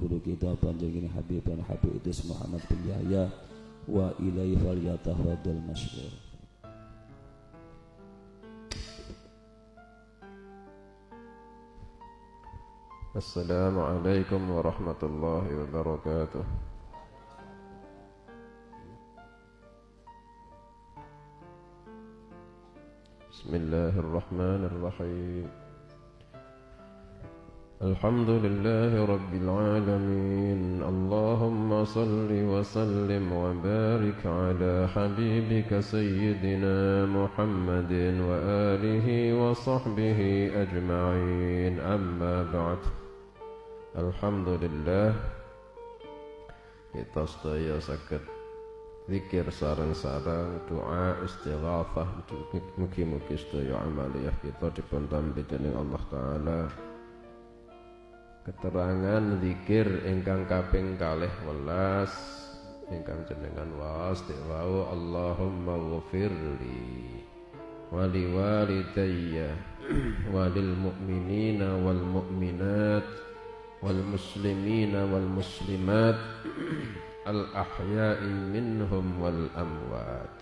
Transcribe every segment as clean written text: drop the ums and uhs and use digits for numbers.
guru kita panjenengan Habib dan Habib Idris Muhammad bin Yahya wa ilaihi falyatafadhal masykur. Assalamualaikum warahmatullahi wabarakatuh. Bismillahirrahmanirrahim. Alhamdulillahi rabbil alamin. Allahumma salli wa sallim wa barik ala habibika sayyidina Muhammadin wa alihi wa sahbihi ajma'in. Amma ba'd. Alhamdulillah, kita sedaya saged zikir sareng-sareng, doa istighatsah, mugi-mugi sedaya amaliyah kita dipun tampi dening Allah taala. Keterangan zikir ingkang kaping 12 ingkang jenengan waos wau Allahumma ghfirli wa liwalidayya wa lil mu'minina wal mu'minat wal muslimina wal muslimat al ahya'i minhum wal amwat.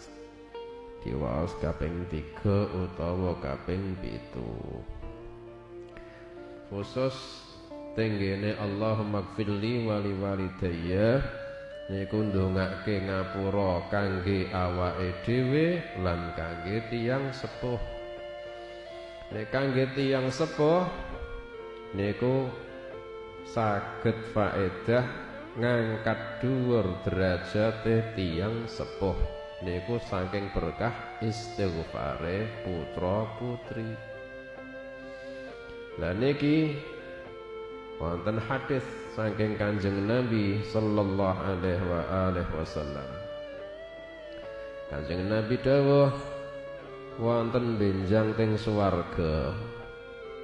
Diwaos kaping 3 utawa kaping 7. Khusus tenggene Allahumma gfirli wa liwalidayya niku ndongake ngapura kangge awake dhewe lan kangge tiyang sepuh. Nek kangge tiyang sepuh niku saged faedah ngangkat dhuwur derajate tiyang sepuh niku saking berkah istighfare putra putri. Lah niki wonten hadis saking Kanjeng Nabi sallallahu alaihi wasallam. Kanjeng Nabi dawuh wonten benjang teng swarga.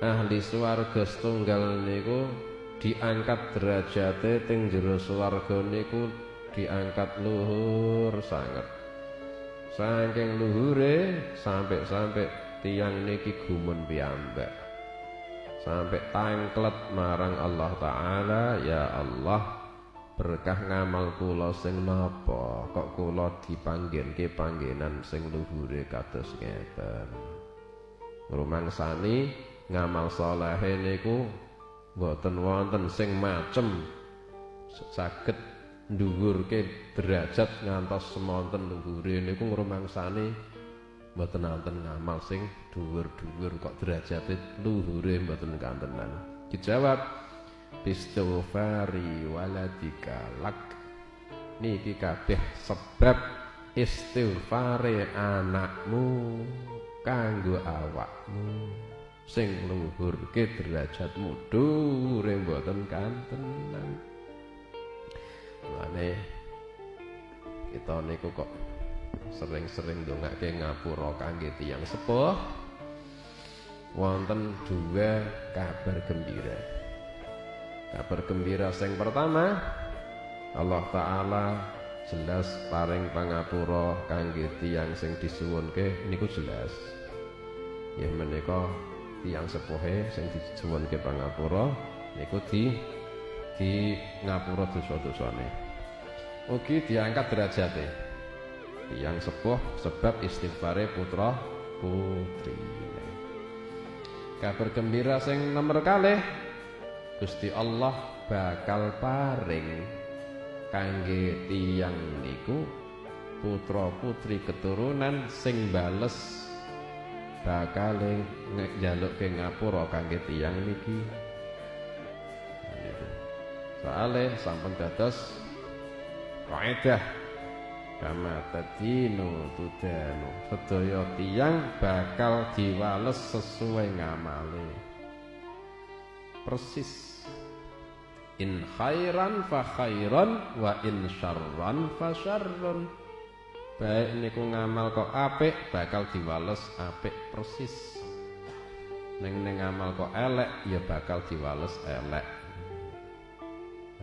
Ahli swarga setunggal niku diangkat derajate teng jero swarga niku diangkat luhur sanget. Saking luhure sampai tiyang niki gumun piyambak. Sampai tangklet marang Allah taala, ya Allah, berkah ngamal kula sing napa kok kula dipanggenke panggenan sing luhure kados ngeten. Rumangsani ngamal saleh niku mboten wonten sing macem saged ndhuwurke derajat ngantos semonten luhure niku ngrumangsani mboten wonten ngamal sing dhuwur-dhuwur kok derajate luhure mboten kantenan. Dijawab bistighfari waladika lak. Niki kabeh sebab istighfare anakmu kanggo awakmu sing luhurke derajatmu dhuwure mboten kantenan. Mane kita niku kok sering-sering ndongake ngapura kangge tiyang sepuh. Wonten dua kabar gembira. Kabar gembira sing pertama, Allah taala jelas paring pangapura kangge tiyang sing disuwunke niku jelas. Ya menika tiyang sepuhe sing disuwunke pangapura niku di ngapura dosa-dosane. Ugi diangkat derajate tiyang sepuh sebab istighfare putra putri. Kabar gembira sing nomor kalih, Gusti Allah bakal paring kangge tiyang niku putra putri keturunan sing bales bakal njalukke ngapura kangge tiyang niki. Soale sampun dados kaidah kama tadinu tudanu, sedaya tiyang bakal diwales sesuai ngamale. Persis. In khairan fa khairan wa in syarran fa syarrun. Baik niku ngamal kok apik bakal diwales apik persis. Ning ngamal kok elek ya bakal diwales elek.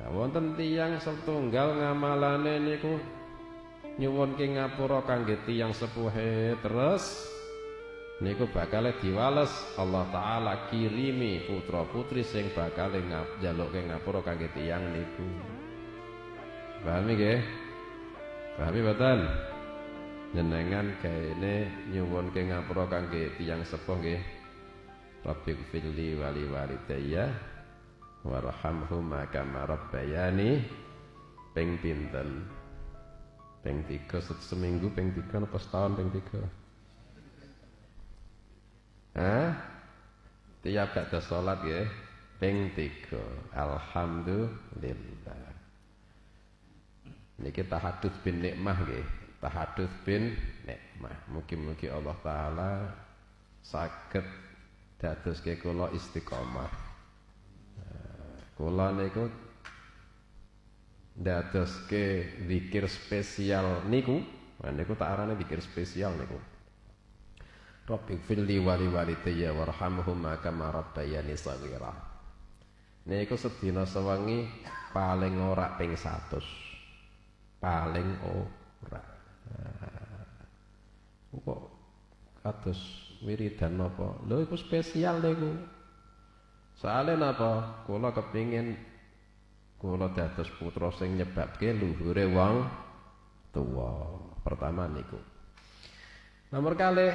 Nah, wonten tiyang setunggal ngamalane niku nyuwunke ngapura kangge tiyang sepuhe terus niku bakal diwales Allah taala kirimi putra putri sing bakal njaluke ngapura kangge tiyang niku. Pahami nggih? Pahami mboten? Jenengan kene nyuwunke ngapura kangge tiyang sepuh nggih. Rabbighfirli wa li walidayya warhamhuma kama rabbayani ping pinten? Ping 3 seminggu, ping 3 apa setahun ping 3? Tiap ba'da salat nggih ping 3. Alhamdulillah. Niki tahadduts bin nikmah nggih. Tahadduts bin nikmah. Mugi-mugi Allah taala saged dadoske kula istiqomah. Kula niku dadoske zikir spesial niku. Niku tak arane zikir spesial niku. Rabbighfirli wa li walidayya warhamhuma kama rabbayani shaghira. Niku sedina sewengi paling ora ping 100. Paling ora. Kok kados wiridan napa? Lho iku spesial niku. Soale napa? Kula kepingin kula dados putra sing nyebabke luhure wong tuwa. Pertama niku. Nomor kalih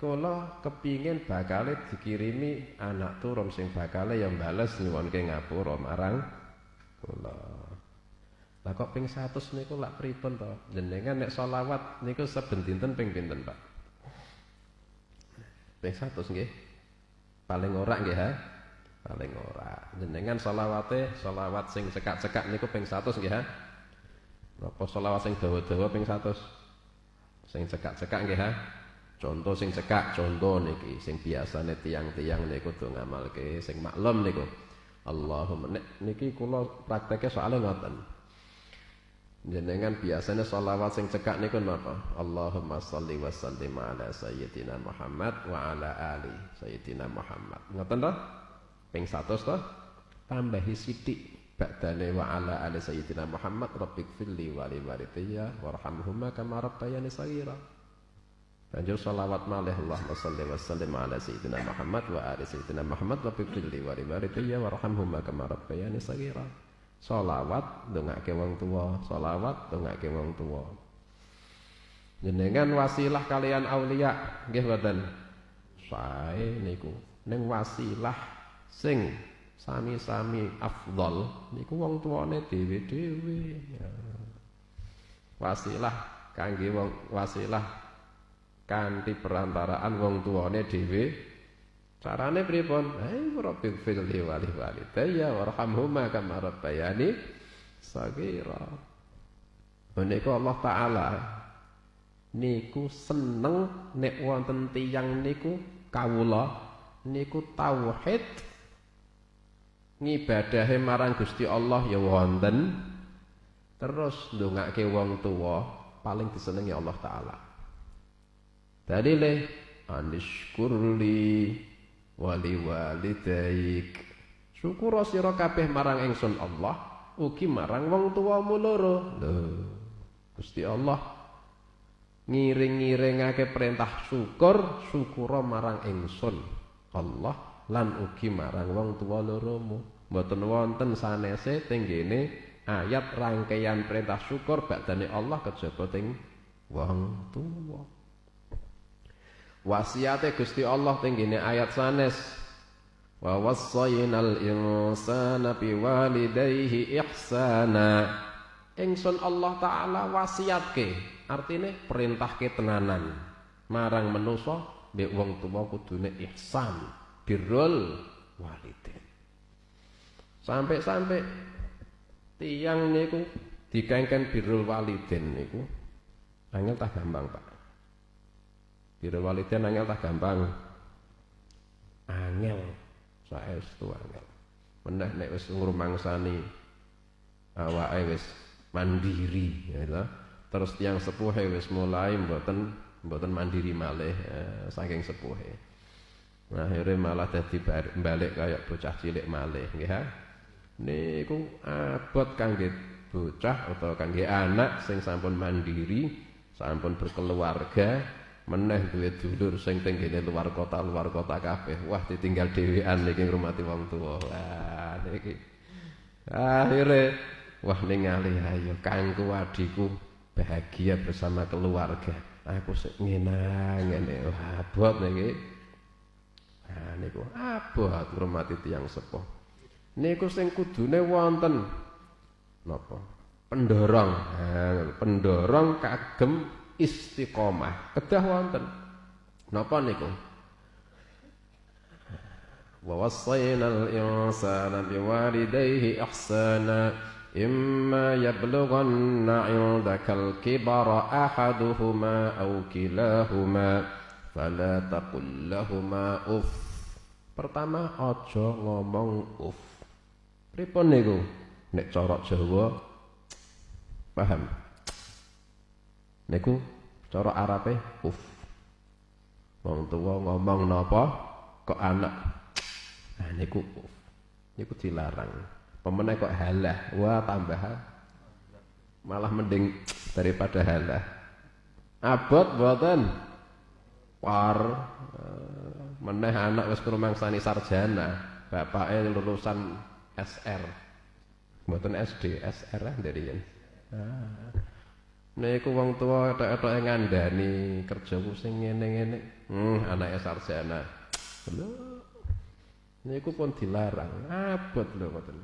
kula kepingin bakale dikirimi anak turun sing bakale ya bales nyuwunke ngapura marang kula. Lah kok ping 100 niku lak pripun to? Jenengan nek selawat niku saben dinten ping pinten, Pak? Ping 100 nggih. Paling ora nggih ha? Paling ora. Jenengan selawate selawat sing cekak-cekak niku ping 100 nggih ha? Napa selawat sing dawa-dawa ping 100? Sing cekak-cekak nggih ha? Contoh sing cekak, contoh niki sing biasane tiang-tiang niku do ngamalke sing maklum niku. Allahumma niki kula prakteke soalé ngoten. Jenengan biasanya sholawat sing cekak niku napa? Allahumma sholli wa sallim ala sayyidina Muhammad wa ala ali sayyidina Muhammad. Ngoten to? Ping 100 to? Tambahi sithik ba'dane wa ala ali sayyidina Muhammad rabbighfirli wa li walidayya warhamhuma kama rabbayani shaghira. Banjur sholawat malih Allahumma sholli wa sallim ala sayyidina Muhammad wa ali sayyidina Muhammad rabbighfirli wa li walidayya warhamhuma kama rabbayani shaghira. Sholawat ndongake wong tuwa, sholawat ndongake wong tuwa. Jenengan wasilah kalian aulia nggih mboten? Sae niku. Ning wasilah sing sami-sami afdhal niku wong tuwane dhewe-dhewe. Wasilah kangge wong wasilah kanthi perantaraan wong tuwane dhewe. Carane pripun? Rabbighfirli wa li walidayya warhamhuma kama rabbayani shaghira. Menika Allah taala niku seneng nek wonten tiyang niku kawula niku tauhid ngibadahe marang Gusti Allah ya wonten terus ndongake wong tuwa paling disenengi Allah taala. Dalile anishkurli wali walidaik. Syukur sira kabeh marang ingsun Allah, ugi marang wong tuwamu loro. Lho, Gusti Allah ngiring-ngiringake perintah syukur, syukura marang ingsun Allah lan ugi marang wong tuwa loromu. Mboten wonten sanese teng ngene ayat rangkaian perintah syukur badane Allah kejaba teng wong tuwa. Wasiate Gusti Allah tenggene ayat sanes wa wassaynal insana biwalidayhi ihsana. Ingsun Allah taala wasiatke artine perintahke tenanan marang manusa mbek wong tuwa kudune ihsan birrul walidain. Sampai-sampai tiyang niku dikengken birrul walidain niku angel tak gampang, Pak. Birrul walidain angel tak gampang. Angel saestu angel. Meneh nek wis ngrumangsani awake wis mandiri ya toh. Terus tiyang sepuhe wis mulai mboten mandiri malih saking sepuhe. Nah, akhirnya malah dadi balik kayak bocah cilik malih nggih ha. Niku abot kangge bocah atau kangge anak sing sampun mandiri, sampun berkeluarga meneh duwe dulur sing teng kene luar kota kabeh. Wah ditinggal dhewean niki ngrumati wong tuwa. Wah niki. Akhire wah ningali ayo kangku adhiku bahagia bersama keluarga. Aku sik ngene. Wah abot niki. Nah niku abot ngrumati tiyang sepuh. Niku sing kudune wonten napa? Pendorong. Pendorong kagem istiqomah kedah wonten napa niku wa wassaynal insana biwalidayhi ihsana imma yablughanna 'indakal kibara ahaduhuma aw kilahuma fala taqul lahumā uff. Pertama aja ngomong uff. Pripun niku nek cara Jawa paham? Niku cara Arabe uff. Wong tuwa ngomong napa kok anak. Nah niku uff. Niku dilarang. Pemene kok halah. Wah tambah malah mending daripada halah. Abot mboten. Par meneh anak wis krumangsani sarjana. Bapake lulusan SR. Mboten SD, SR dari yen. Niku wong tuwa etok-etoke ngandani kerjaku sing ngene-ngene. Anake sarjana. Lho. Niku pun dilarang. Abot lho ngoten.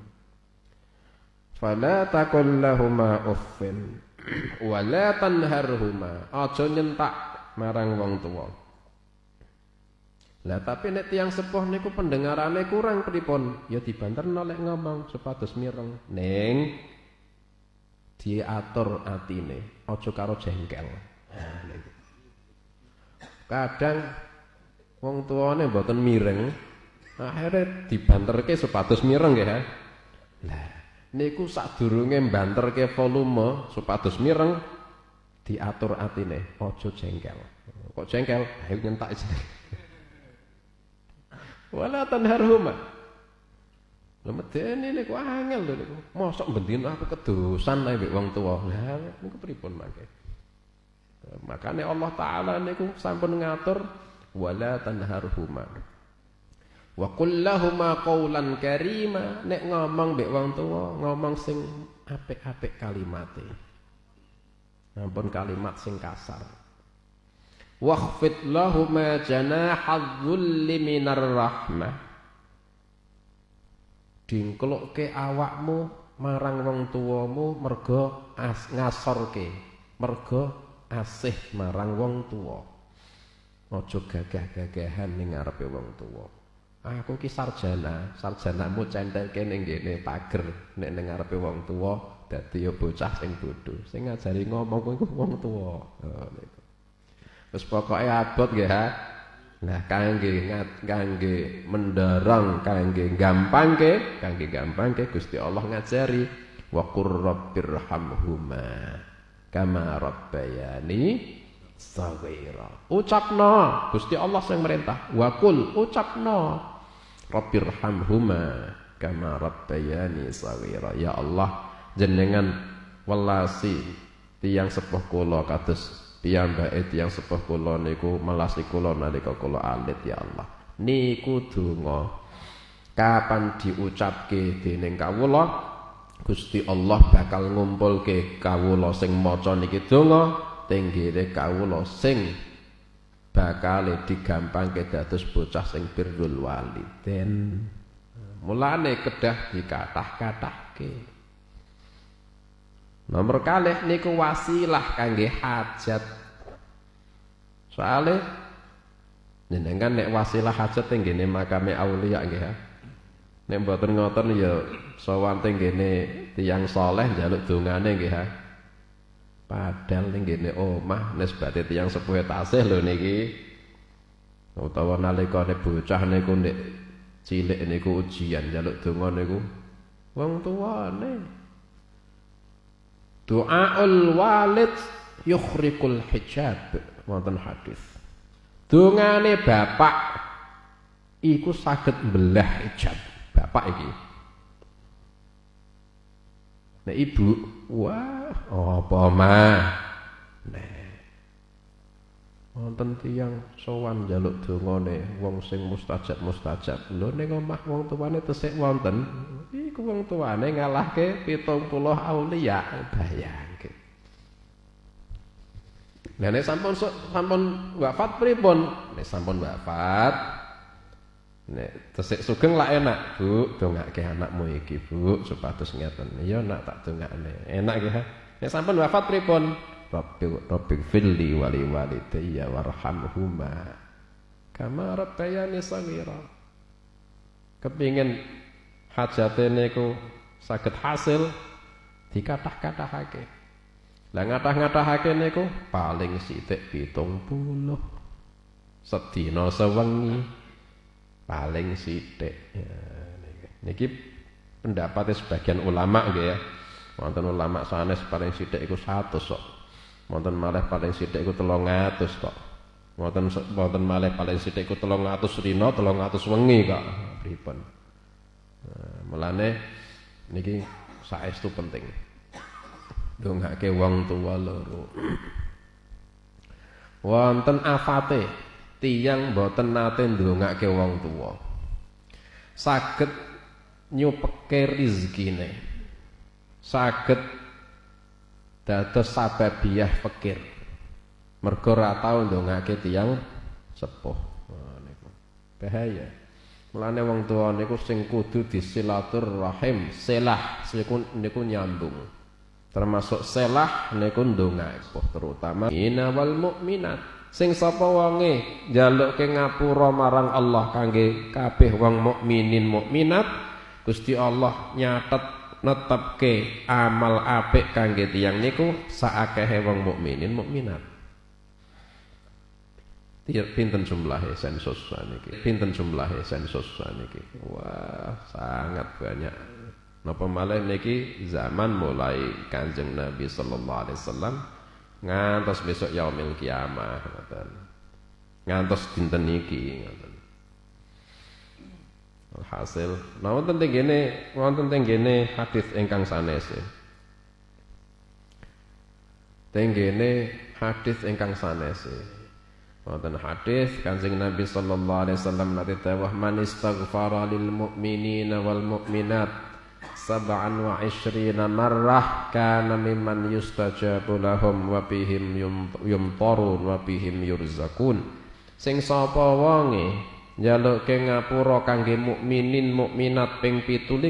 Fala taqul lahumā uffin wa la tanharhumā. Aja nyentak marang wong tuwa. Lah tapi nek tiyang sepuh niku pendengarane kurang pripun? Ya dibanterno lek ngomong supados mireng. Ning diatur atine, aja karo jengkel. Nah, niku. Kadang wong tuane mboten mireng, akhire dibanterke supados mireng nggih ha. Lah, niku sadurunge mbanterke volume supados mireng diatur atine, aja jengkel. Kok jengkel? Ayo nyentak aja. Wala tanharhuma. Lha medeni niku angel lho niku. Mosok bendina aku kedosan ae mbek wong tuwa. Lah niku pripun mangke? Makane Allah taala niku sampun ngatur wala tanharhuma. Wa qul lahumā qawlan karīmā. Nek ngomong mbek wong tuwa, ngomong sing apik-apik kalimate. Ampun kalimat sing kasar. Wakhfid lahumā janāḥadz-dzulli minar rahmah. Dingklukke awakmu marang wong tuwamu merga ngasorke, merga asih marang wong tuwa. Aja gagah-gagahan ning ngarepe wong tuwa. Aku ki sarjanamu centelke ning ngene pager nek ning ngarepe wong tuwa dadi ya bocah sing bodho. Sing ngajari ngomong kuwi wong tuwa. Niku. Wis pokoke abot nggih ha. Nah, kangge mendorong, kangge gampangke Gusti Allah ngajari wa qur rabbirhamhuma kama rabbayani shaghira. Ucapno, Gusti Allah sing merintah. Wa qul ucapno rabbirhamhuma kama rabbayani shaghira. Ya Allah, jenengan welasi tiyang sepuh kula kados piyambake tiyang sepuh kula niku melasi kula nalika kula alit ya Allah. Niku donga kapan diucapke dening kawula Gusti Allah bakal ngumpulke kawula sing maca niki donga teng nggene kawula sing bakal digampangke dados bocah sing birrul walidain. Mulane kedah dikathah-kathahke. Nomor kalih niku wasilah kangge hajat. Soale jenengan nek wasilah hajat teng ngene makame auliya nggih ya. Nek mboten ngoten ya sowan teng ngene tiyang saleh njaluk dongane nggih ya. Padahal ning ngene omah nisbate tiyang sepuh tasih lho niki. Utawa nalikane bocah niku nek cilik niku ujian njaluk donga niku wong tuwane. Doaul walid yukhrikul hijab. Wonten hadis. Dongane bapak iku saged mbelah hijab. Bapak iki. Nek ibu, wah, apa mah? Nek wonten tiyang sowan njaluk dongane wong sing mustajab. Lho ning omah wong tuane tesih wonten. Iku wong tuane ngalahke 70 aulia. Bayangke. Lah nek sampun wafat pripun? Nek sampun wafat nek tesih sugeng lak enak, Bu, dongake anakmu iki, Bu, supados ngeten. Ya nak tak dongakne. Enak nggih, ha? Nek sampun wafat pripun? Rabbi firli wali walidayya warhamhuma kama rabbayani shaghira. Kepingin hajate niku saged hasil dikathah-kathahake. Lah ngathah-ngathahake niku paling sithik 70. Sedina sewengi paling sithik. Ya, niki pendapatnya sebagian ulama nggih ya. Wonten ulama sanes paling sithik iku 100 kok. Wonten malih paling sithik iku 300 kok. Wonten malih paling sithik iku 300 dina, 300 wengi kok. Pripun. Mulane niki saestu penting. Ndongake wong tuwa loro. Wonten afate tiyang boten nate ndongake wong tuwa. Saged nyupeke rezekine. Saged dados sababiyah fakir. Mergo ora tau ndongake tiyang sepuh. Niku bahaya. Mulane wong tuwa niku sing kudu disilaturrahim, selah niku nyambung. Termasuk selah niku ndongake terutama inawal mukminat. Sing sapa wonge njalukke ngapura marang Allah kangge kabeh wong mukminin mukminat, Gusti Allah nyatet netepke amal apik kangge tiyang niku saakehe wong mukminin mukminat. Pinten jumlahe sensus saniki? Pinten jumlahe sensus saniki? Wah, sangat banyak. Napa malih niki zaman mulai Kanjeng Nabi sallallahu alaihi wasallam ngantos besok yaumil kiamah ngoten. Ngantos dinten niki ngoten. Hasil, wonten teng kene hadis ingkang sanes. Teng kene hadis ingkang sanes. Wonten hadis Kanjeng Nabi sallallahu alaihi wasallam nate dawuh man istaghfara lil mu'minina wal mu'minat 27 marrah kana mimman yustajabu lahum wa bihim yumtarun wa bihim yurzakun. Sing sapa wonge njalukke ngapura kangge mukminin mukminat ping 17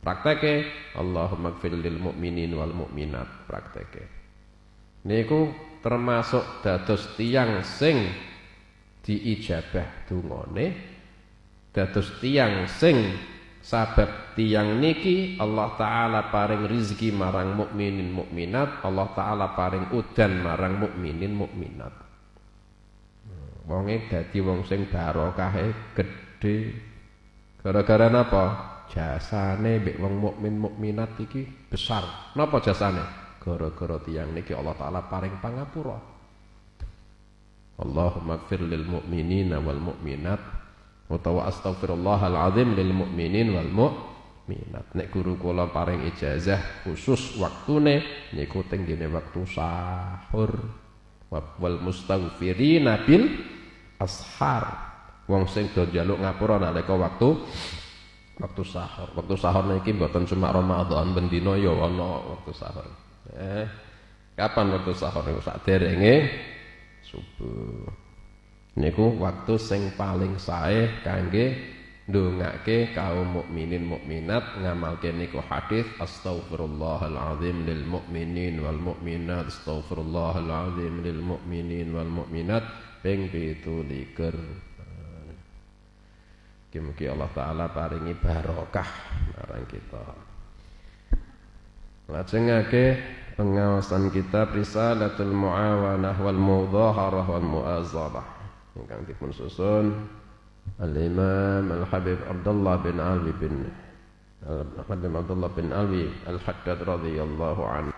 prakteke Allahumma ighfir lil mukminin wal mukminat prakteke niku termasuk dados tiyang sing diijabah dungane, dados tiyang sing sabab tiyang niki Allah taala paring rezeki marang mukminin mukminat, Allah taala paring udan marang mukminin mukminat. Wonge dadi wong sing barokahe gedhe. Gara-gara napa? Jasane mbek wong mukmin mukminat iki besar. Napa jasane? Gara-gara tiyang niki Allah taala paring pangapura. Allahumma ighfir lil mu'minina wal mu'minat utawa astaghfirullahal azim lil mu'minin wal mu'minat. Nek guru kula paring ijazah khusus waktune niku teng ngene wektu sahur. Wal mustaghfirina bil ashar. Wong sing do njaluk ngapura nalika waktu sahur. Waktu sahur niki mboten cuma Ramadan ben dina ya ana waktu sahur. Kapan waktu sahur niku saderenge subuh. Niku waktu sing paling sae kangge ndongake kaum mukminin mukminat ngamalke niku hadis astaghfirullahal azim lil mukminin wal mukminat astaghfirullahal azim lil mukminin wal mukminat ping 17. Mugi Allah taala paringi barokah marang kita. Lajengake pengawasan kita Risalatul Muawanah wal Mudhaharah wal Mu'azabah ingkang dipun susun Al-Imam Al-Habib Abdullah bin Alwi Al-Haddad radhiyallahu anhu.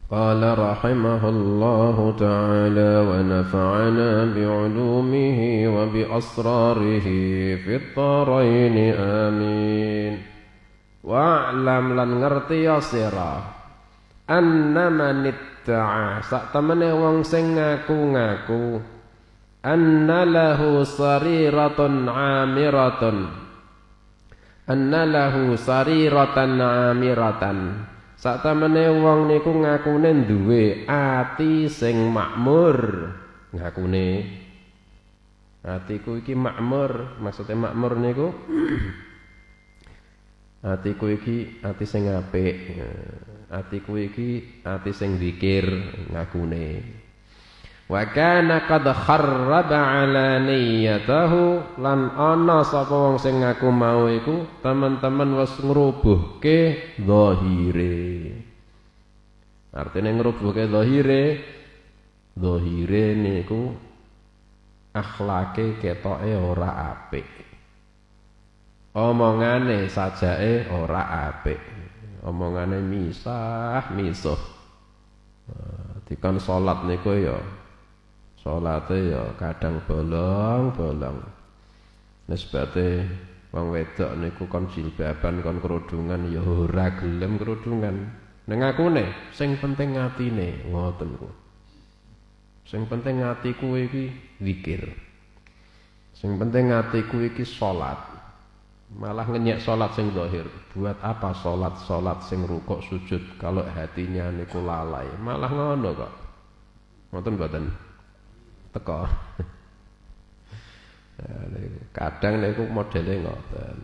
Qala rahimahullahu ta'ala wa nafa'ana bi'ulumihi wa bi asrarihi fit tharain amin. Wa'lam lan ngerti ya sira anna man idda'a sak temene wong sing ngaku-ngaku anna lahu sariratun amiratan sak temene wong niku ngakune duwe ati sing makmur. Ngakune atiku iki makmur, maksudnya makmur niku atiku iki ati sing apik, atiku iki ati sing zikir ngakune. Wa kana qad kharraba ala niyyatahu lan ana sapa wong sing ngaku mau iku teman-teman wis ngrubuhke zahire. Artine ngrubuhke zahire niku akhlake ketoke ora apik. Omongane sajake ora apik. Omongane misuh. Dikon salat niku ya salate ya kadang bolong-bolong. Nisbate wong wedok niku kon jilbaban kon kerudungan ya ora gelem kerudungan. Ning akune sing penting atine ngoten ku. Sing penting atiku iki zikir. Sing penting atiku iki salat. Malah ngenyek salat sing zahir. Buat apa salat sing rukuk sujud kalau hatinya niku lalai. Malah ngono kok. Ngoten mboten? Teko. Kadang niku modele ngoten.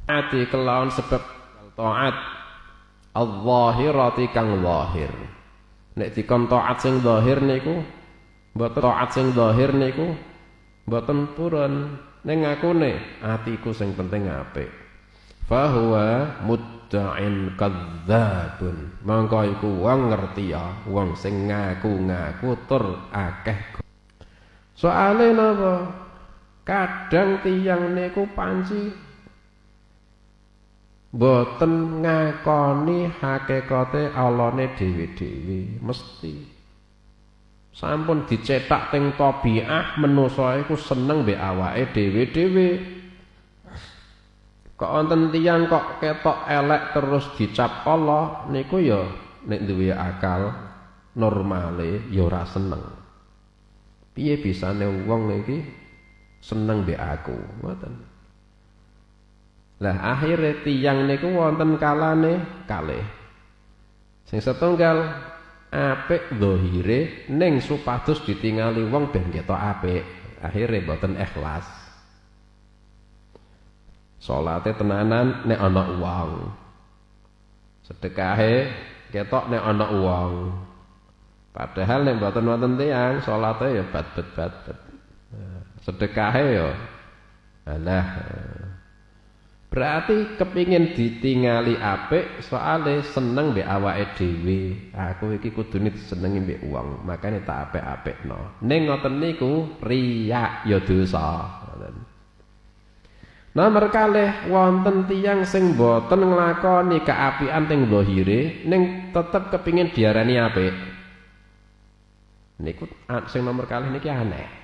Ati kelawan sebab taat al-zahirati kang zahir. Nek dikon taat sing zahir niku mboten taat sing zahir niku mboten purun ning ngakune atiku sing penting apik. Fa huwa mudda'in kadzdzabun. Mangko iku wong ngerti ya, wong sing ngaku-ngaku tur akeh. Soale napa? Kadang tiyang niku panci boten ngakoni hakikate Allahne dhewe-dhewe mesti. Sampun dicetak teng tabiah manusa iku seneng mbek awake dhewe-dhewe. Kok wonten tiyang kok ketok elek terus dicap Allah niku ya nek duwe akal normale ya ora seneng. Piye bisane wong iki seneng mbek aku, ngoten. Lah akhire tiyang niku wonten kalane kalih. Sing setunggal apik zahire ning supados ditingali wong ben ketok apik, akhire mboten ikhlas. Salate tenanan nek ana uang. Sedekahe ketok nek ana uang. Padahal nek mboten wonten tiyang salate ya bat-bat. Sedekahe ya alah. Berarti kepingin ditingali apik soale seneng mbek awake dhewe. Aku iki kudune disenengi mbek wong, makane tak apik-apikno. Ning ngoten niku riya ya dosa. Nomor kalih wonten tiyang sing boten nglakoni kaapian teng zahire ning tetep kepingin diarani apik. Niku sing nomor kalih niki aneh.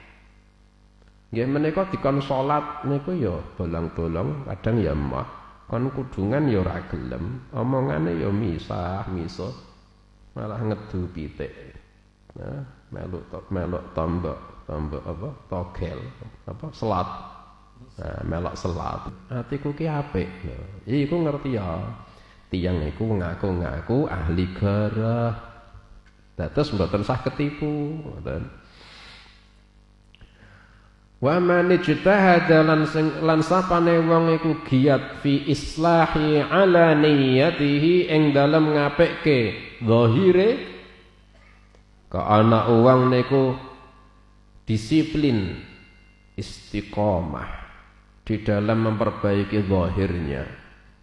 Nggih menika dikon salat niku ya bolong-bolong, kadang ya emah. Kon kudungan ya ora gelem, omongane ya misuh. Malah ngedu pitik. Nah, meluk tombok apa? Togel, apa? Selat. Nah, melok selat. Atiku ki apik. Iku ngerti ya. Tiyang iku ngaku-ngaku ahli garah. Dados mboten sah ketipu, ngoten. Wa man ijtahada lan sapane wong iku giat fi islahi ala niyyatihi ing dalem ngapikke zahire ka ana wong niku disiplin istiqomah di dalam memperbaiki zahirnya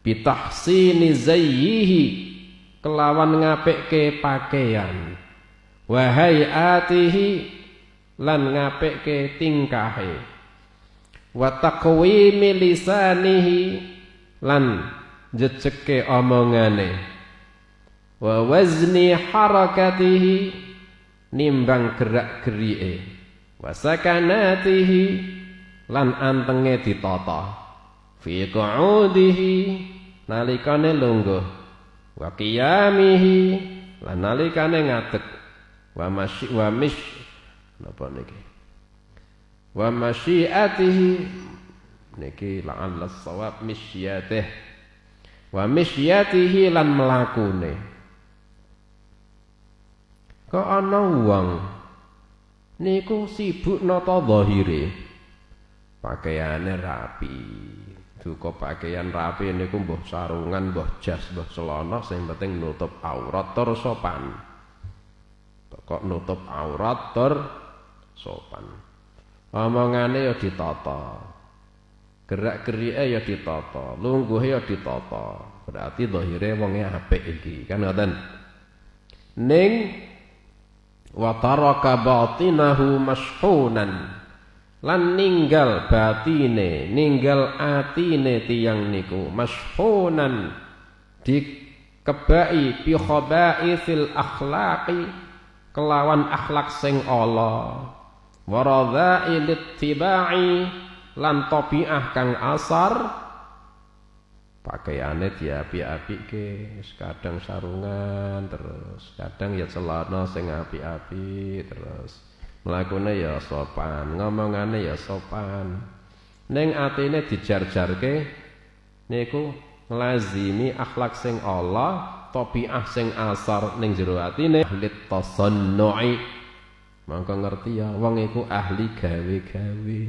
bitahsini zayyihi kelawan ngapikke pakaian wa hayatihi lan ngapikke tingkahe wa taqwimi lisanihi lan jejeke omongane wa wazni harakatihi nimbang gerak-gerike wa sakanatihi lan antenge ditata fi qu'udihi nalikane lungguh wa qiyamihi lan nalikane ngadeg wa napa niki wa masyiatihi niki la'alla shawab misyatih wa misyatihi lan melakune kok ana wong niku sibuk nata zahire pakaiane rapi duka pakaian rapi niku mbuh sarungan mbuh jas mbuh celana sing penting nutup aurat tur sopan kok nutup aurat tur sopan omongane ya ditata gerak-gerike ya ditata lungguhe ya ditata berarti zahire wonge apik iki kan ngoten ning wa taraka batinahu mashhunan lan ninggal batine ninggal atine tiyang niku mashhunan dikebai bi khaba'ithil akhlaqi kelawan akhlak sing ala wa radha'il ittiba'i lan tabi'ah kang asar pakaiane diapik-apike kadang sarungan terus kadang ya celana sing apik-apik terus mlakune ya sopan ngomongane ya sopan ning atine dijar-jarke niku nglazimi akhlak sing Allah tabi'ah sing asar ning jero atine ahli tasannu'i mangko ngerti ya wong iku ahli gawe-gawe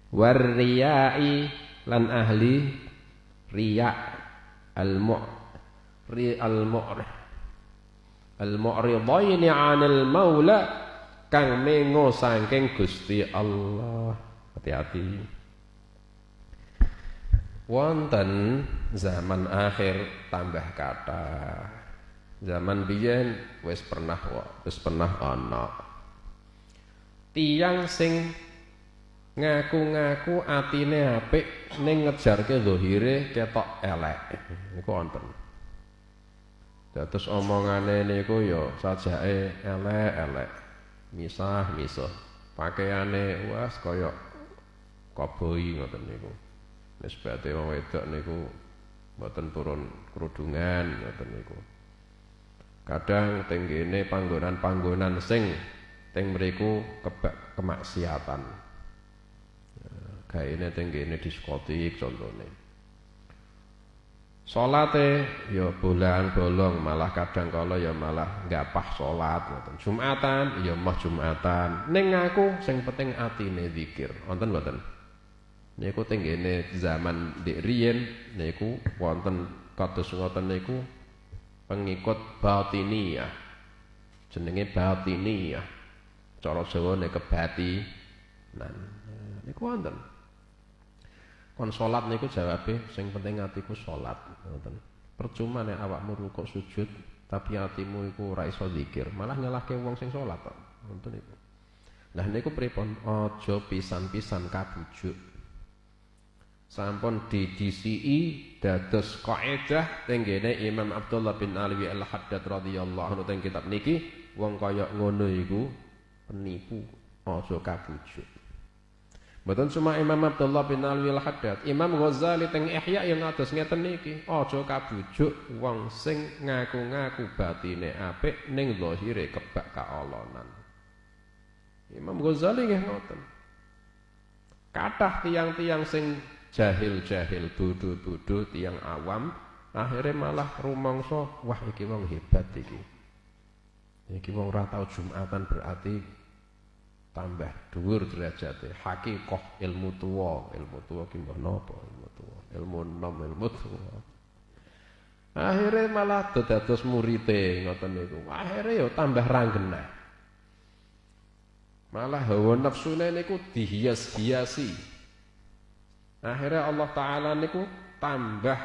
warriyai lan ahli riya al-mu'ridaini 'anil maula kang mengo saking Gusti Allah. Hati-hati wonten zaman akhir tambah kata zaman biyen wis pernah ana tiyang sing ngaku-ngaku atine apik ning ngejarke zahire ketok elek niku wonten. Dados omongane niku ya sajake elek-elek. Misah-misah. Pakaiane wes kaya koboi ngoten niku. Nisbate wong wedok niku mboten turun kerudungan ngoten niku. Kadang teng kene panggonan-panggonan sing teng mriku kemaksiatan. Gaene teng kene diskotik contone. Salate ya bolang-bolong malah kadang kala ya malah ngapah salat ngoten. Jumatan ya mah Jumatan. Ning aku sing penting atine zikir. Wonten mboten? Niku teng kene zaman ndek riyen niku wonten kados ngoten niku pengikut batiniyah. Jenenge batiniyah. Cara Jawane kebatinan. Niku wonten. Kon salat niku jawabe sing penting atiku salat ngoten. Percuma nek awakmu rukuk sujud tapi atimu iku ora iso zikir, malah nyalahke wong sing salat kok. Ngoten niku. Lah niku pripun? Aja pisan-pisan kabujuk. Sampun didisiki dados kaidah teng kene Imam Abdullah bin Alwi Al-Haddad radhiyallahu anhu teng kitab niki, wong kaya ngono iku penipu, aja kabujuk. Mboten cuma Imam Abdullah bin Alwi Al-Haddad, Imam Ghazali teng Ihya yang ngados ngeten niki, aja kabujuk wong sing ngaku-ngaku batine apik ning zahire kebak kaolonan. Imam Ghazali nggih ngoten. Kathah tiyang-tiyang sing jahil-jahil, bodho-bodho tiyang awam, akhirnya malah rumangsa, wah iki wong hebat iki. Iki wong ora tau Jumatan berarti tambah dhuwur derajate. Hakikah ilmu tuwa ki mbah napa ilmu tuwa. Ilmu nom ilmu tuwa. Akhire malah dados murite ngoten niku. Akhire ya tambah ranggenah. Malah hawa nafsune niku dihias-hiasi. Akhirnya Allah Ta'ala niku tambah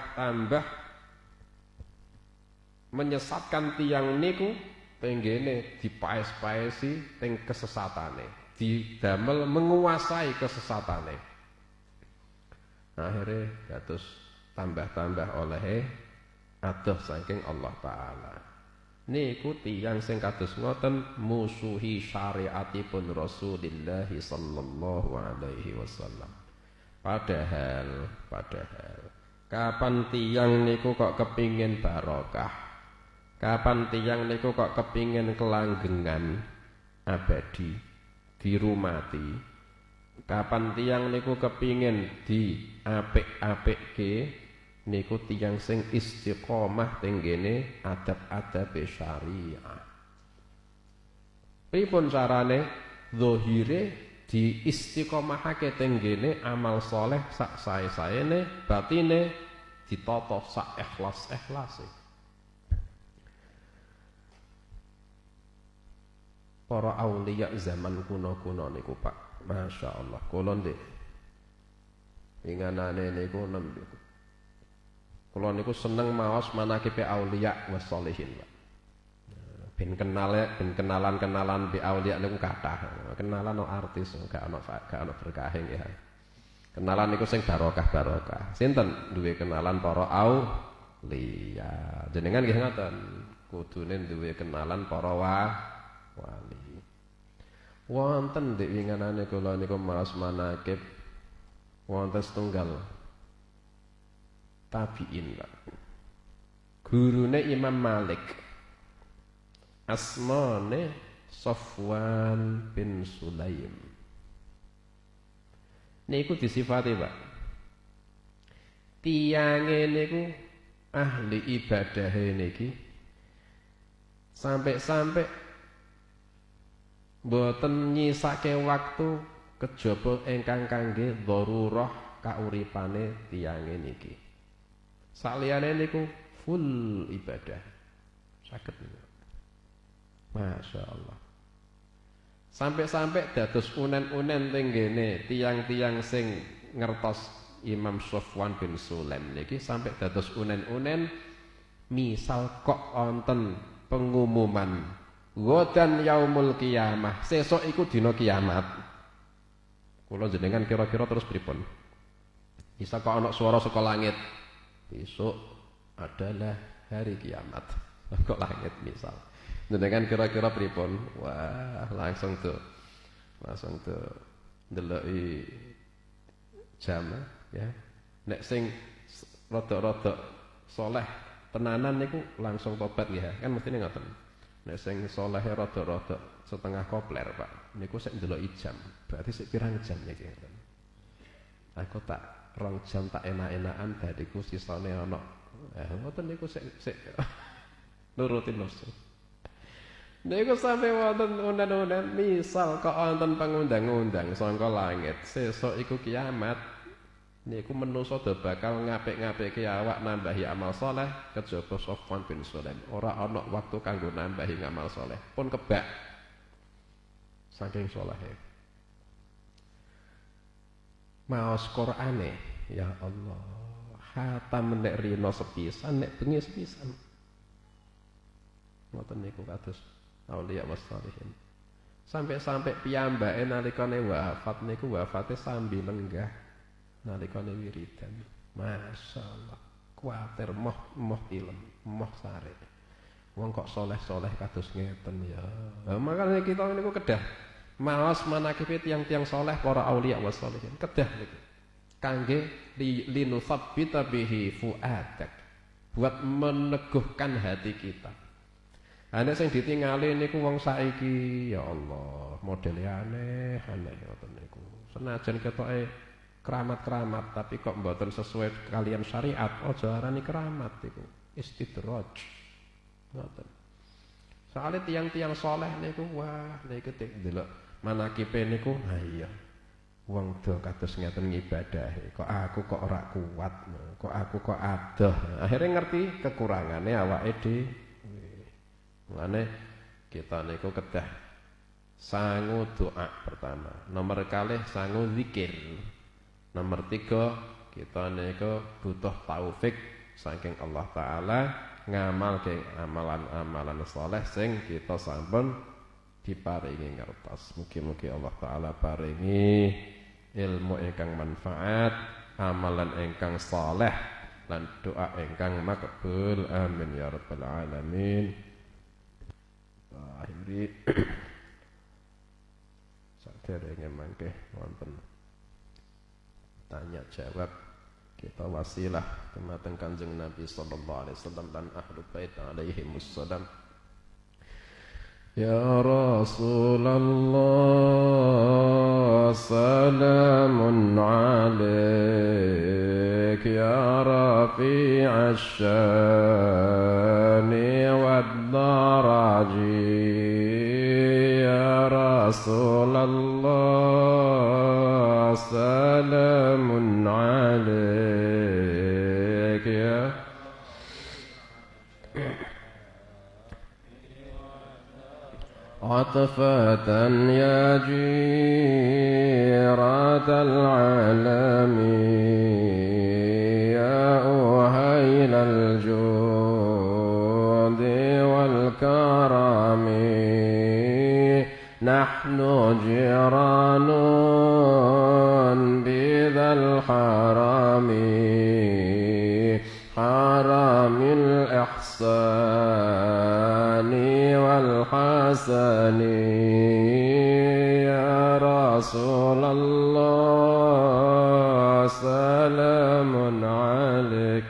menyesatkan tiyang niku penggene dipaes-paesi teng kesesatane, didamel menguasai kesesatane. Akhirnya kados tambah oleh adoh saking Allah Ta'ala. Niku tiyang sing kados ngoten musuhi syariatipun Rasulullah sallallahu alaihi wasallam. Padahal kapan tiyang niku kok kepingin barokah, Kapan tiyang niku kok kepingin kelanggengan abadi, dirumati. Kapan tiyang niku kepingin diapik-apikke niku tiyang sing istiqomah tenggene adab-adab syariah. Pripun carane? Zahire diistiqomahake tenggene amal soleh sak sae-saene, batine ditata sak ikhlas-ikhlase. Para aulia zaman kuno-kuno niku Pak, Masya Allah, kula ndek inganane niku nembe. Kula niku seneng maos manakibe aulia was sholihin, Pak. Ben kenalan bi aulia niku kathah. Kenalan no artis, gak ono berkahe ya. Kenalan niku sing barokah. Sinten duwe kenalan para aulia. Jenengan nggih ngoten, kudune duwe kenalan para wali. Wonten ndek winganane kula niku maos manakib wonten setunggal tabiin, Pak. Gurune Imam Malik. Asmane Safwan bin Sulaim. Niku disifati, Pak. Tiyange niku ahli ibadahe niki sampai mboten nyisake waktu kejaba ingkang kangge darurah kauripane tiyange niki. Saliyane niku full ibadah. Saged niku. Masya Allah. Sampai dados unen-unen tenggene tiang-tiang sing ngertos Imam Safwan bin Sulaim niki sampai dados unen-unen. Misal kok wonten pengumuman ghadan yaumul qiyamah, sesuk iku dina kiamat. Kula jenengan kira-kira terus pripun? Bisa kok ana swara saka langit, besok adalah hari kiamat. Kok langit misal. Jenengan kira-kira pripun? Wah, langsung tuh ndeloki jam ya. Nek sing rada-rada saleh tenanan niku langsung tobat nggih ya. Kan mestine ngoten. Nek sing salehe rada-rada setengah kopler, Pak. Niku sik ndeloki jam. Berarti sik pirang jam niki ngoten. Aku tak 2 jam tak enak-enakan dadiku sisane ana. Ngoten niku sik nurutin nafsu. Niku sampai wonten unen-unen misal kok wonten pengundang-undang saka langit sesuk iku kiamat niku manusa do bakal ngapik-ngapikke awak nambahi amal saleh kejaba Safwan bin Sulaim. Ora ana waktu kanggo nambahi amal saleh pun kebak saking salehe. Maos Qur'ane ya Allah, khatam nek rina sepisan nek bengi sepisan. Ngoten niku kados auliya wassalihin. Sampai piyambake nalikane wafat niku wafate sambil lenggah nalikane wiridan. Masyaallah. Kuwatir moh ilem, moh sare. Wong kok soleh-soleh kados ngeten ya. Lah makane kita niku kedah maos manakibe tiyang-tiyang soleh para auliya wassalihin. Kedah niku. Kangge linusabbita bihi fuadak. Buat meneguhkan hati kita. Ana sing ditingali niku wong saiki ya Allah, modele aneh ngoten niku. Senajan ketoke keramat-keramat tapi kok mboten sesuai kalian syariat, aja arani keramat iku. Istidraj. Ngoten. Soale tiyang-tiyang saleh niku wah niku delok manakibe niku, ha iya. Wong do kados ngeten ngibadahe, kok aku kok ora kuat, kok aku kok adoh. Akhirnya ngerti kekurangane awake dhewe. Mulane kita niku kedah sangu doa pertama. Nomor kalih sangu zikir. Nomor 3 kita niku butuh taufik saking Allah Ta'ala ngamalke amalan-amalan saleh sing kita sampun diparingi ngertos. Mugi-mugi Allah Ta'ala paringi ilmu ingkang manfaat, amalan ingkang saleh lan doa ingkang makbul. Amin ya rabbal alamin. Akhiri saderenge mangke wonten tanya jawab kita wasilah dumateng Kanjeng Nabi sallallahu alaihi wasallam lan ahlul bait alaihi wassalam. Ya Rasulullah salamun alaik ya rafi'ash syani wad daraji ya Rasulullah salamun alaik ya عطفة يا جيرة العالم يا أهيل الجود والكرم نحن جيران بذا الحرم حرم الإحسان والحسن يا رسول الله سلام عليك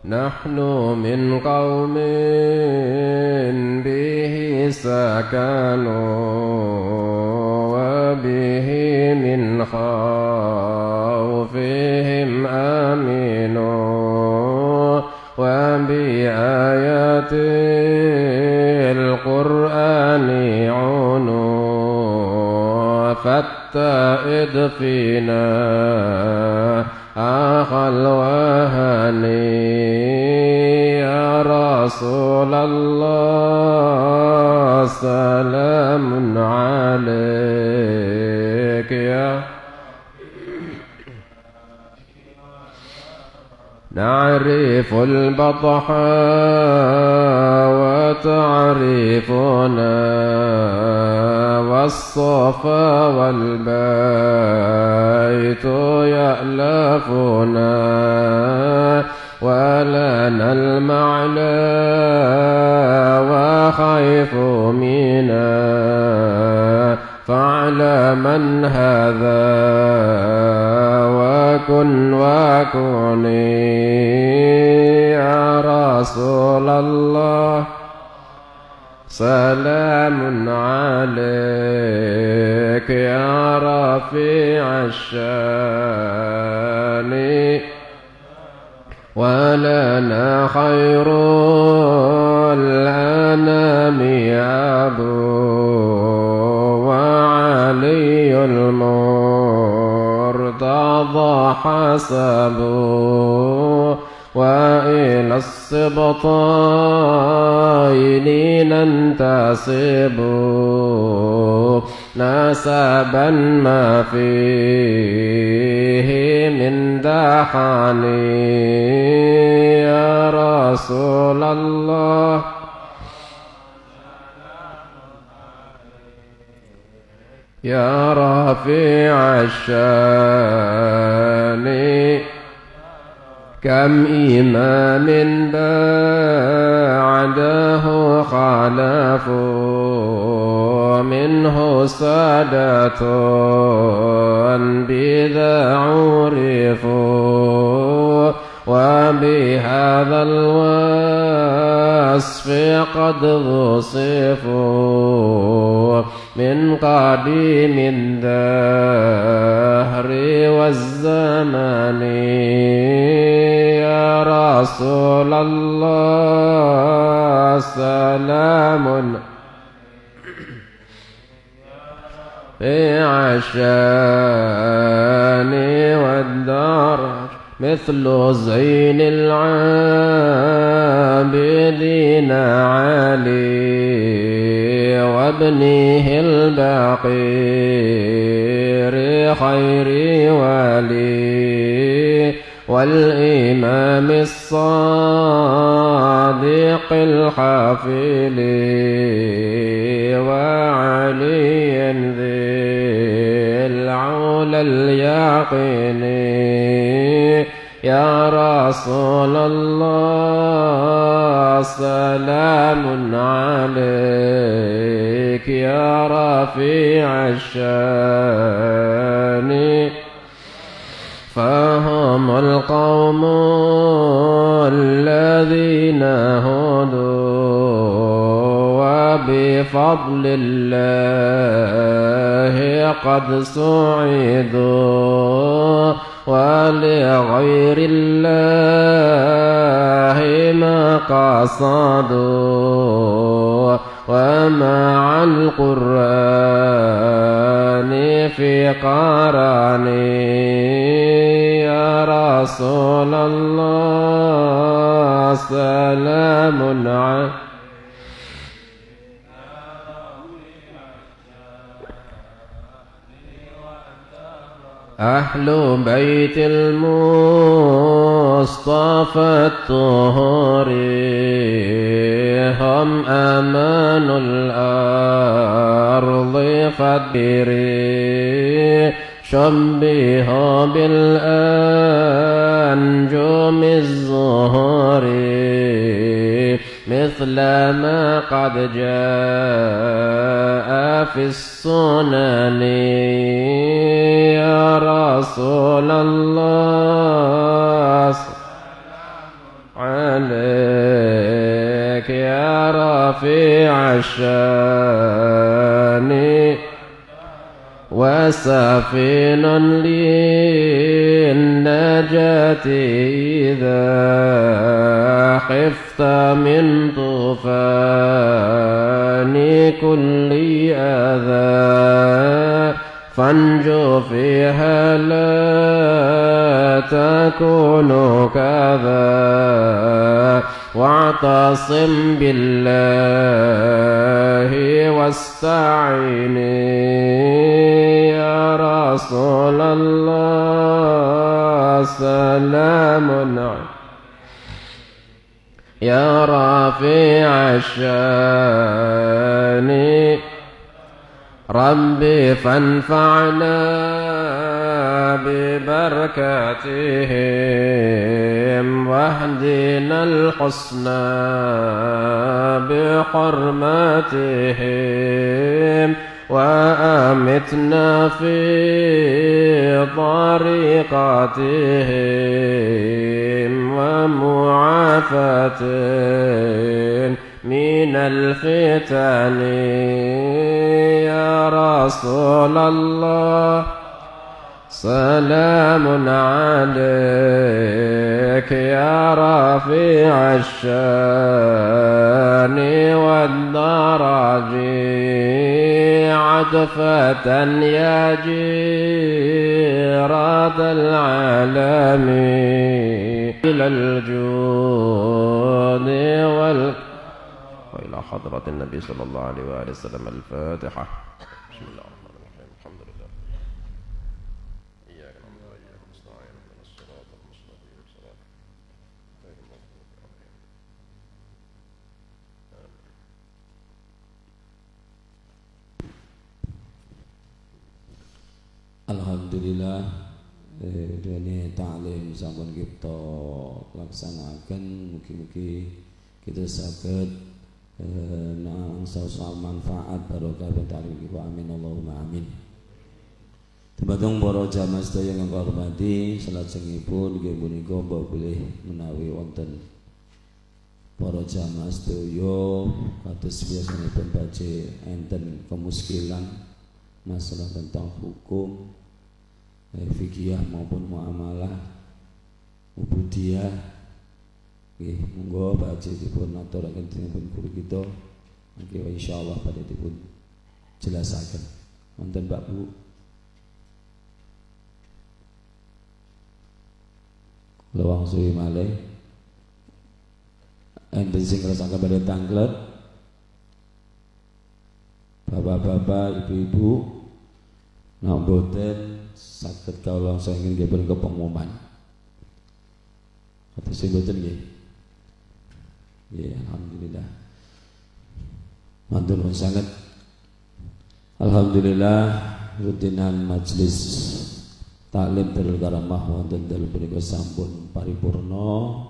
نحن من قوم به سكنوا وبه من خوفهم آمنوا وبآيات القرآن عنوا فالتائد فينا أخا الوهني يا رسول الله سلام عليك يا نعرف البطح وتعرفنا والصفا والبيت يألفنا ولنا المعنى وخيف منا فاعلمن هذا وكن وكوني يا رسول الله سلام عليك يا رفيع الشان ولنا خير الأنام أبو وعلي المرتضى حسبه وإلى السبطين ننتسب نسبا ما فيه من دحني يا رسول الله يا رفيع الشان كم إمام بعده خلفوا منه سادة بذا عرفوا وبهذا الوصف قد وصفوا من قديم الدهر والزمان يا رسول الله سلام في عشان والدرج مثل زين العابدين علي وابنه البقير خير ولي والإمام الصادق الحافل وعلي ذي العلا اليقين يا رسول الله سلام عليك يا الشان فهم القوم الذين هدوا وبفضل الله قد سعدوا ولغير الله ما قصدوا ومع القرآن في قراني يا رسول الله سلام عليك أهل بيت المصطفى الطهر هم أمان الأرض فدري شبه بالأنجم الزهر مثل ما قد جاء في السنن يا رسول الله عليك يا رفيع الشان وسفين للنجاة إذا خفت من طوفان كل أذى فانجو فيها لا تكون كذا واعتصم بالله واستعين يا رسول الله سلام عليك يا رفيع الشان ربي فانفعنا ببركاتهم واهدنا الحسنى بحرماتهم وأمتنا في طريقاتهم ومعافاة من الفتن يا رسول الله سلام عليك يا رفيع الشان والدرج عطفة يا جيرة العالمين إلى الجود وإلى حضرة النبي صلى الله عليه وآله وسلم الفاتحة بسم الله الرحمن الرحيم الحمد لله إياك نعبد وإياك نستعين اهدنا الصراط المستقيم صراط غير المغضوب عليهم Alhamdulillah dene taklim sampun kita laksanaken mugi-mugi kita saged soal manfaat barokah taklim kita amin Allahumma amin. Dumateng para jamaah sedaya ingkang hormati salajengipun nggih punika bilih menawi wonten para jamaah sedaya kados biasanipun badhe enten kemuskilan masalah tentang hukum fikih maupun muamalah ubudiyah nggih monggo badhe dipun aturaken dening guru kita nggih insyaallah badhe dipun jelasaken wonten Pak Bu. Lawang suwi malih enten sing ngrasakaken badhe tanglet bapak-bapak ibu-ibu nak boten saged kawula saengken nggih pun kepengumuman. Atus sing boten nggih. Nggih alhamdulillah. Matur nuwun sanget. Alhamdulillah rutinan majelis taklim Darul Karamah wonten dalem punika sampun paripurna.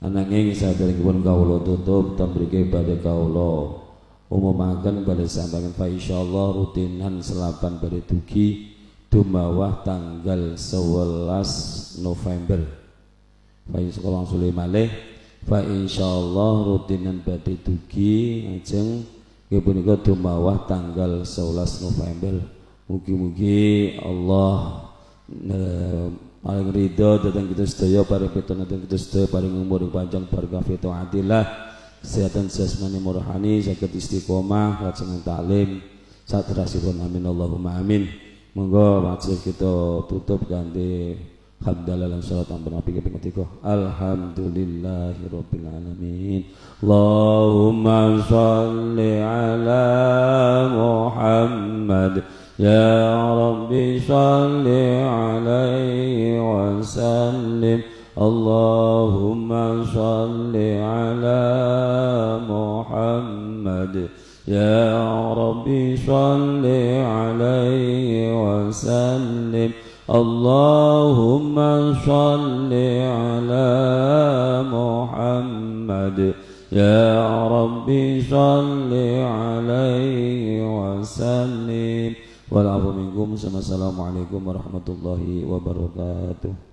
Ananging saderengipun kawula tutup ta mriki badhe kawula umumaken badhe sampeyan fa insyaallah rutinan selapan badhe dugi dumawah tanggal 11 November. Fa sekolah sule malih fa insyaallah rutinan badhe dugi ajeng nggih punika dumawah tanggal 11 November. Mugi-mugi Allah paling ridho dhateng kita sedaya, paring pitutur dhateng kita sedaya, paring umur panjang barokah fi taatillah, kesehatan jasmani rohani, saged istiqomah lajeng taklim saterasipun amin Allahumma amin. Monggo majelis kita tutup kanthi hamdalah lan salat ampun api kaping 3. Alhamdulillahirabbil alamin. Allahumma shalli ala Muhammad ya Rabbi shalli alaihi wa sallim. Allahumma shalli ala Muhammad ya Rabbi shalli alaihi wa sallim. Allahumma shalli ala Muhammad ya Rabbi shalli alaihi wa sallim. Wal afu minkum. Assalamualaikum warahmatullahi wabarakatuh.